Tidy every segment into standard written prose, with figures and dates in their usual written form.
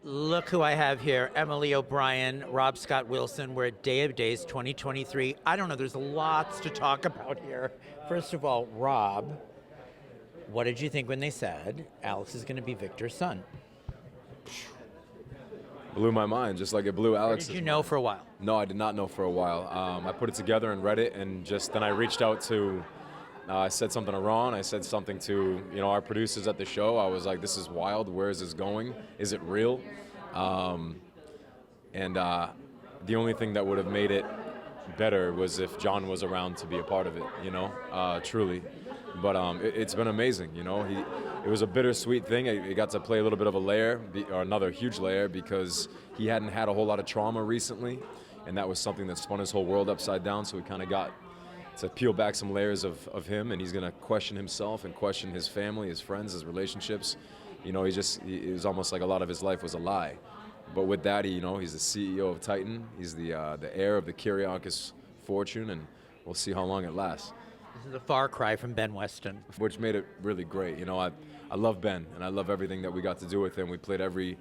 Look who I have here. Emily O'Brien, Rob Scott Wilson. We're at Day of Days 2023. I don't know, there's lots to talk about here. First of all, Rob, what did you think when they said Alex is going to be Victor's son? Blew my mind, just like it blew Alex's. Did you know for a while? No, I did not know for a while. I put it together and read it, and just then I reached out to, I said something to Ron, I said something to our producers at the show. I was like, this is wild, where is this going? Is it real? The only thing that would have made it better was if John was around to be a part of it, truly. But it's been amazing, It was a bittersweet thing. He got to play a little bit of a layer, or another huge layer, because he hadn't had a whole lot of trauma recently, and that was something that spun his whole world upside down, so he kind of got to peel back some layers of him, and he's going to question himself and question his family, his friends, his relationships. It was almost like a lot of his life was a lie. But with that, he's the CEO of Titan. He's the heir of the Kiriakis fortune, and we'll see how long it lasts. This is a far cry from Ben Weston. Which made it really great. I love Ben, and I love everything that we got to do with him. We played every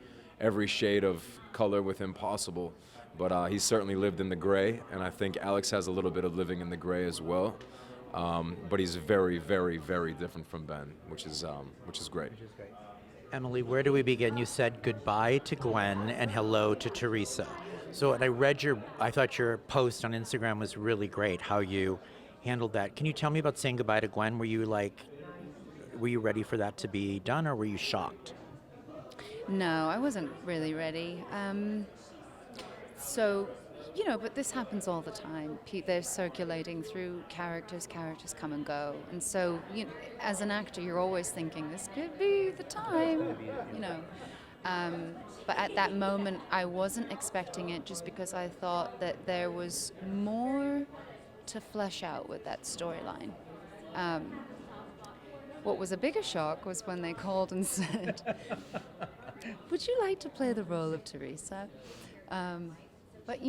shade of color with him possible. But he certainly lived in the gray, and I think Alex has a little bit of living in the gray as well. But he's very, very, very different from Ben, which is great. Emily, where do we begin? You said goodbye to Gwen and hello to Theresa. So when I thought your post on Instagram was really great, how you handled that. Can you tell me about saying goodbye to Gwen? Were you ready for that to be done, or were you shocked? No, I wasn't really ready. But this happens all the time. They're circulating through characters come and go. And so, as an actor, you're always thinking, this could be the time, But at that moment, I wasn't expecting it, just because I thought that there was more to flesh out with that storyline. What was a bigger shock was when they called and said, would you like to play the role of Theresa? But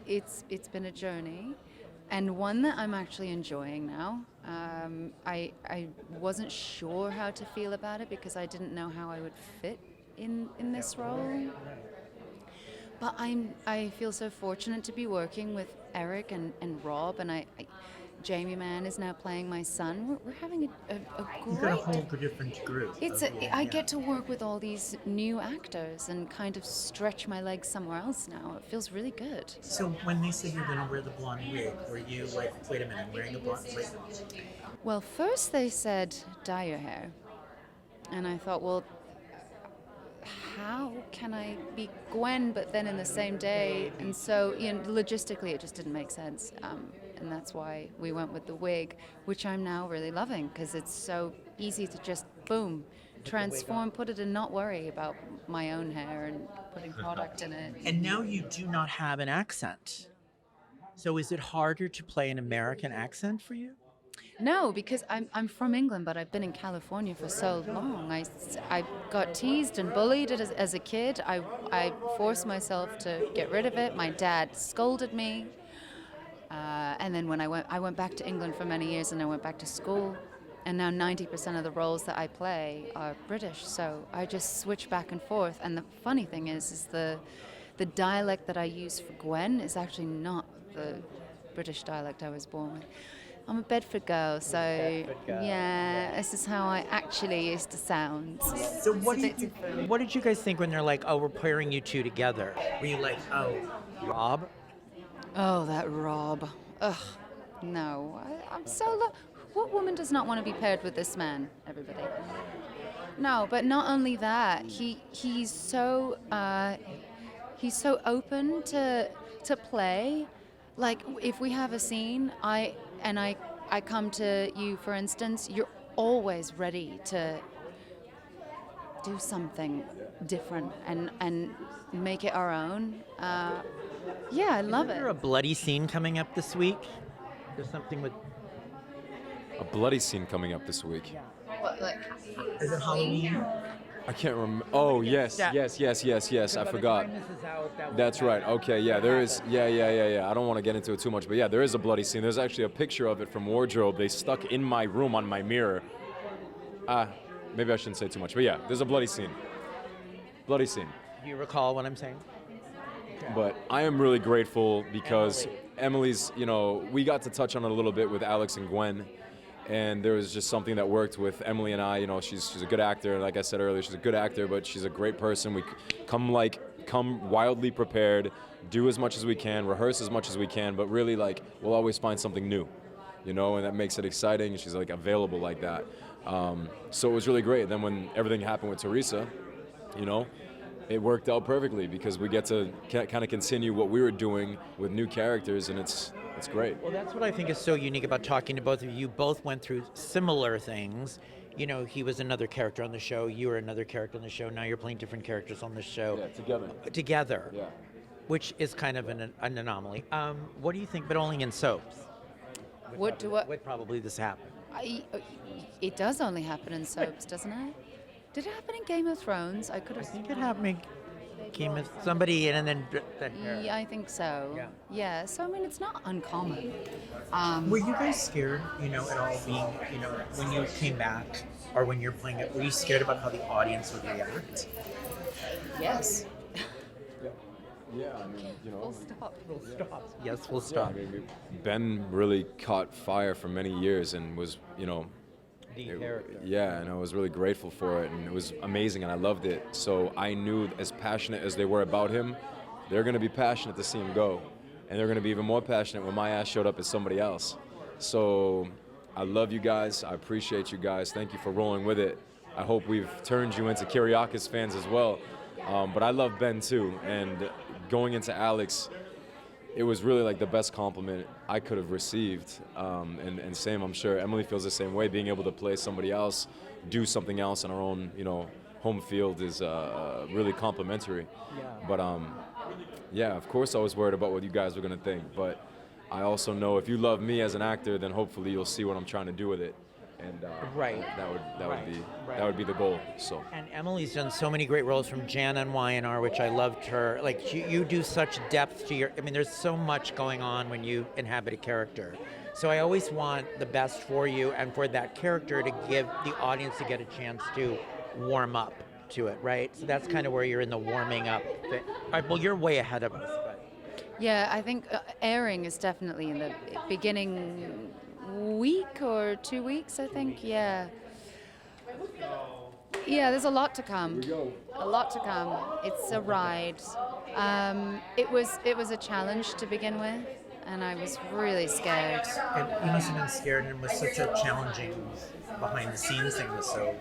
it's been a journey, and one that I'm actually enjoying now. I wasn't sure how to feel about it, because I didn't know how I would fit in this role. But I feel so fortunate to be working with Eric and Rob, and Jamie Mann is now playing my son. We're having a great... You've got a whole different group. I get to work with all these new actors and kind of stretch my legs somewhere else now. It feels really good. So when they said you're going to wear the blonde wig, were you like, wait a minute, I'm wearing a blonde wig? Well, first they said, dye your hair. And I thought, well, how can I be Gwen but then in the same day? And so, logistically it just didn't make sense. And that's why we went with the wig, which I'm now really loving, because it's so easy to just, boom, transform, put it and not worry about my own hair and putting product in it. And now you do not have an accent. So is it harder to play an American accent for you? No, because I'm from England, but I've been in California for so long. I got teased and bullied as a kid. I forced myself to get rid of it. My dad scolded me. And then when I went back to England for many years, and I went back to school, and now 90% of the roles that I play are British, so I just switch back and forth. And the funny thing is the dialect that I use for Gwen is actually not the British dialect I was born with. I'm a Bedford girl, so yeah, this is how I actually used to sound. So what did you guys think when they're like, oh, we're pairing you two together? Were you like, oh, Rob? Oh, that Rob. Ugh, no. I'm so what woman does not want to be paired with this man, everybody? No, but not only that, he's so open to play. Like, if we have a scene, I come to you, for instance, you're always ready to do something different and make it our own. Yeah, I love it. Is there a bloody scene coming up this week? There's something with... A bloody scene coming up this week. What, like... Is it Halloween? I can't remember. Oh, yes. I forgot. That's right. Okay, yeah, there is. Yeah. I don't want to get into it too much, but yeah, there is a bloody scene. There's actually a picture of it from wardrobe. They stuck in my room on my mirror. Maybe I shouldn't say too much, but yeah, there's a bloody scene. bloody scene. Do you recall what I'm saying? But I am really grateful because Emily. Emily's, we got to touch on it a little bit with Alex and Gwen, and there was just something that worked with Emily and I. She's a good actor, like I said earlier, she's a good actor, but she's a great person. We come wildly prepared, do as much as we can, rehearse as much as we can, but really we'll always find something new, and that makes it exciting. She's available like that. So it was really great. Then when everything happened with Theresa, it worked out perfectly because we get to kind of continue what we were doing with new characters, and it's great. Well, that's what I think is so unique about talking to both of you. You both went through similar things. He was another character on the show. You were another character on the show. Now you're playing different characters on the show. Yeah, Together. Yeah. Which is kind of an anomaly. What do you think, but only in soaps? Would probably this happen? It does only happen in soaps, doesn't it? Did it happen in Game of Thrones? I could have. I think it happened in Game of somebody and then Yeah, I think so. Yeah. So I mean, it's not uncommon. Were you guys scared, at all being, when you came back or when you're playing it, were you scared about how the audience would react? Yes. Yeah, I mean, Full stop. Yes, we'll stop. Ben really caught fire for many years and was, The character. yeah, and I was really grateful for it, and it was amazing, and I loved it. So I knew, as passionate as they were about him, they're going to be passionate to see him go, and they're going to be even more passionate when my ass showed up as somebody else. So I love you guys. I appreciate you guys. Thank you for rolling with it. I hope we've turned you into Kiriakis fans as well. But I love Ben too, and going into Alex, it was really the best compliment I could have received. And same, I'm sure Emily feels the same way. Being able to play somebody else, do something else in our own, home field is really complimentary. Yeah. But yeah, of course I was worried about what you guys were gonna think. But I also know if you love me as an actor, then hopefully you'll see what I'm trying to do with it. And Right. that would be the goal. So. And Emily's done so many great roles from Jan on Y&R, which I loved her. You do such depth to there's so much going on when you inhabit a character. So I always want the best for you and for that character to give the audience to get a chance to warm up to it, right? So that's kind of where you're in the warming up bit. All right, well, you're way ahead of us. But. Yeah, I think airing is definitely in the beginning week or 2 weeks, I think. Yeah, there's a lot to come. A lot to come. It's a ride. It was a challenge to begin with, and I was really scared. And you must have been scared, and it was such a challenging behind-the-scenes thing. Was so weird.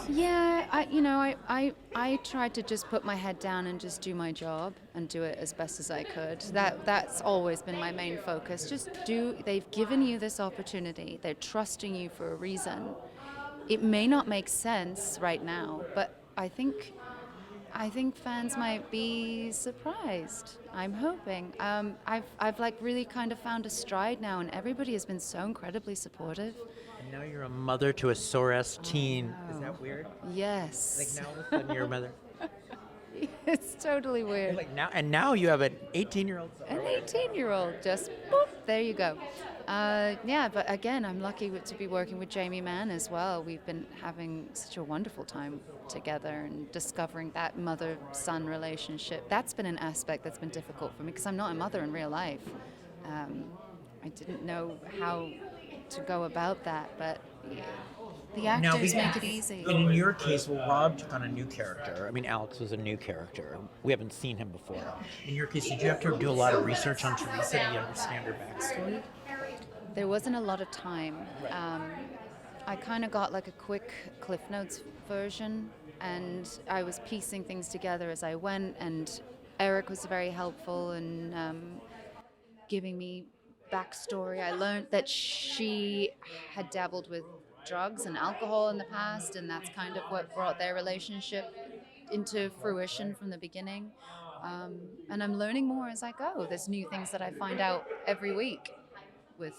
Yeah, I tried to just put my head down and just do my job and do it as best as I could. That's always been my main focus. They've given you this opportunity. They're trusting you for a reason. It may not make sense right now, but I think fans might be surprised. I'm hoping. I've really kind of found a stride now, and everybody has been so incredibly supportive. And now you're a mother to a Soros teen. Is that weird? Yes. Now all of a sudden you're a mother. It's totally weird. Now you have an 18-year-old son. An 18-year-old, just boop, there you go. Yeah, but again, I'm lucky to be working with Jamie Mann as well. We've been having such a wonderful time together and discovering that mother-son relationship. That's been an aspect that's been difficult for me because I'm not a mother in real life. I didn't know how to go about that, but the actors make it easy. And in your case, Rob took on a new character. I mean, Alex was a new character. We haven't seen him before. In your case, did you have to do a lot of research on Theresa to understand her backstory? There wasn't a lot of time. I kind of got a quick Cliff Notes version, and I was piecing things together as I went, and Eric was very helpful in giving me backstory. I learned that she had dabbled with drugs and alcohol in the past, and that's kind of what brought their relationship into fruition from the beginning. And I'm learning more as I go. There's new things that I find out every week with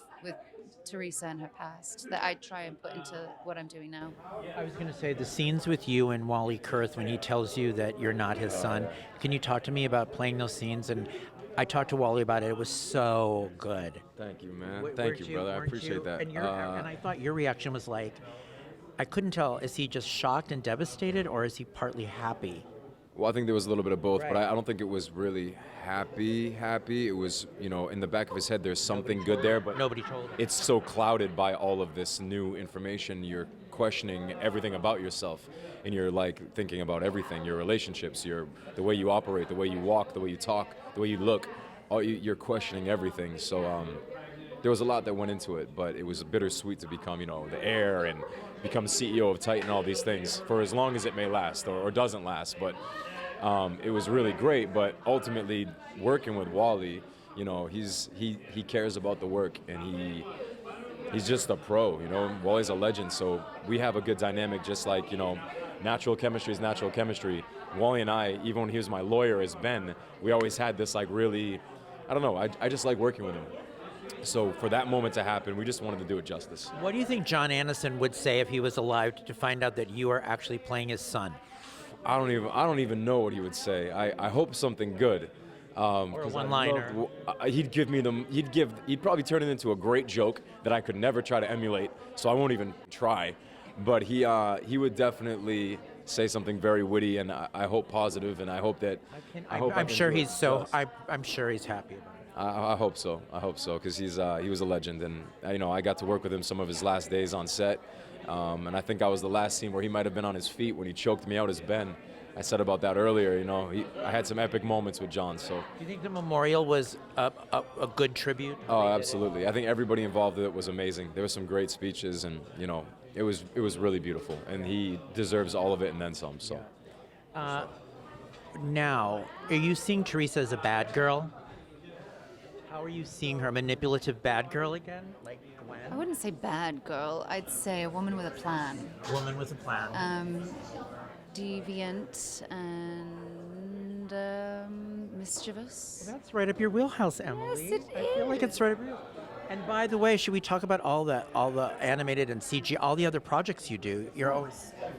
Theresa and her past that I try and put into what I'm doing now. I was going to say, the scenes with you and Wally Kurth when he tells you that you're not his son, can you talk to me about playing those scenes? And I talked to Wally about it. It was so good. Thank you, man. Thank you, brother. I appreciate that. And I thought your reaction was like, I couldn't tell. Is he just shocked and devastated, or is he partly happy? Well, I think there was a little bit of both, but Right. I don't think it was really happy. It was, in the back of his head, there's something good there, but Nobody told him. it's so clouded by all of this new information. You're questioning everything about yourself, and you're like thinking about everything, your relationships, the way you operate, the way you walk, the way you talk, the way you look. You're questioning everything. So there was a lot that went into it, but it was bittersweet to become, the heir and become CEO of Titan, all these things for as long as it may last or doesn't last. But it was really great. But ultimately, working with Wally, he cares about the work, and he's just a pro. Wally's a legend, so we have a good dynamic. Just like natural chemistry is natural chemistry. Wally and I, even when he was my lawyer as Ben, we always had this like really, I don't know. I just like working with him. So for that moment to happen, we just wanted to do it justice. What do you think John Aniston would say if he was alive to find out that you are actually playing his son? I don't even know what he would say. I hope something good. Or a one-liner. He'd probably turn it into a great joke that I could never try to emulate, so I won't even try. But he would definitely say something very witty, and I hope positive, and I hope that. I'm sure he's so. I'm sure he's happy about it. I hope so. Because he was a legend, and I got to work with him some of his last days on set, and I think I was the last scene where he might have been on his feet when he choked me out as Ben. I said about that earlier. I had some epic moments with John. So. Do you think the memorial was a good tribute? Oh, absolutely. I think everybody involved with it was amazing. There were some great speeches, and it was really beautiful, and he deserves all of it and then some. So. Now, are you seeing Theresa as a bad girl? How are you seeing her? A manipulative bad girl again? Like Gwen? I wouldn't say bad girl. I'd say a woman with a plan. Woman with a plan. Deviant and mischievous. That's right up your wheelhouse, Emily. Yes, it I feel like it's right up your wheelhouse. And by the way, should we talk about all the animated and CG, all the other projects you do?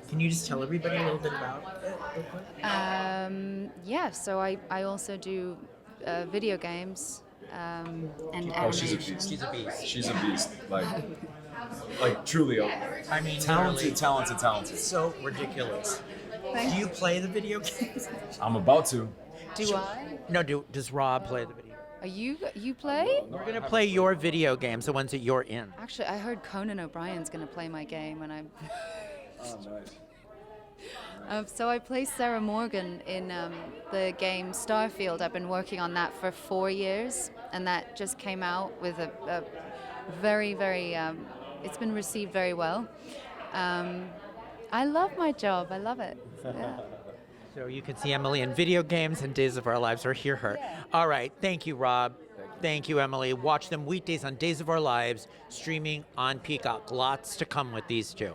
Can you just tell everybody a little bit about it real quick? Yeah, so I also do video games and animation. She's a beast. She's a beast. Like truly. I mean, Talented. so ridiculous. Do you play the video games? I'm about to. Do I? No, does Rob play the video? Are you play? We're going to play your video games, the ones that you're in. Actually, I heard Conan O'Brien's going to play my game, and I'm. Oh, nice. So I play Sarah Morgan in the game Starfield. I've been working on that for 4 years, and that just came out with a very, very. It's been received very well. I love my job. I love it. Yeah. So you can see Emily in video games and Days of Our Lives, or hear her. All right. Thank you, Rob. Thank you, Emily. Watch them weekdays on Days of Our Lives, streaming on Peacock. Lots to come with these two.